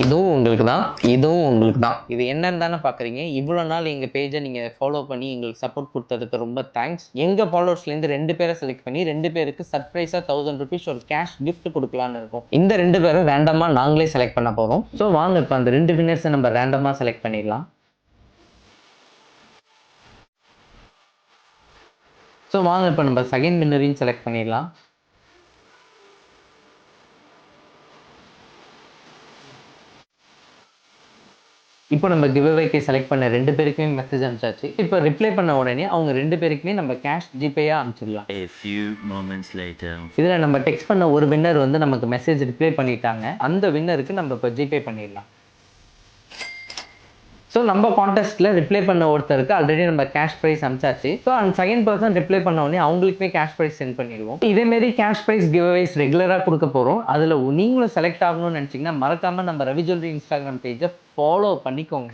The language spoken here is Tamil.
இதுவும் உங்களுக்கு தான், இதுவும் உங்களுக்கு தான். இது என்னன்னு தானே பார்க்குறீங்க. இவ்வளோ நாள் எங்க பேஜ நீங்க ஃபாலோ பண்ணி எங்களுக்கு சப்போர்ட் குடுத்ததுக்கு ரொம்ப தேங்க்ஸ். எங்க ஃபாலோவர்ஸ்லேருந்து 2 பேர செலக்ட் பண்ணி 2 பேருக்கு சர்ப்ரைஸா ₹1000 ஒரு கேஷ் கிஃப்ட் குடுக்கலான்னு இருக்கோம். இந்த 2 பேர ரேண்டமா நாங்களே செலக்ட் பண்ண போறோம். ஸோ வாங்க இப்ப அந்த 2 வின்னர்ஸ நம்ம ரேண்டமா செலக்ட் பண்ணிடலாம். ஸோ வாங்க இப்ப நம்ம செகண்ட் வின்னரையும் செலக்ட் பண்ணிடலாம். இப்போ நம்ம கிவ் அவேக்கு செலக்ட் பண்ண 2 பேருக்குமே மெசேஜ் அனுப்பிச்சாச்சு. இப்போ ரிப்ளை பண்ண உடனே அவங்க 2 பேருக்குமே நம்ம cash ஜிபேயா அனுப்பிச்சிடலாம். A few moments later. இதுல நம்ம டெக்ஸ்ட் பண்ண ஒரு வின்னர் வந்து நமக்கு மெசேஜ் ரிப்ளை பண்ணிட்டாங்க. அந்த வின்னருக்கு நம்ம இப்போ ஜிபே பண்ணிடலாம். ஸோ நம்ம கான்டெஸ்ட்ல ரிப்ளை பண்ண ஒருத்தருக்கு ஆல்ரெடி நம்ம கேஷ் ப்ரைஸ் அனுப்பிச்சாச்சு. ஸோ அந்த செகண்ட் பர்சன் ரிப்ளை பண்ண உடனே அவங்களுக்குமே கேஷ் ப்ரைஸ் சென்ட் பண்ணிடுவோம். இதேமாரி கேஷ் ப்ரைஸ் கிவ் அவேஸ் ரெகுலராக கொடுக்க போகிறோம். அதில் நீங்களும் செலக்ட் ஆகணும்னு நினச்சிங்கன்னா மறக்காம நம்ம ரவி ஜுவல்லரி இன்ஸ்டாகிராம் பேஜை ஃபாலோ பண்ணிக்கோங்க.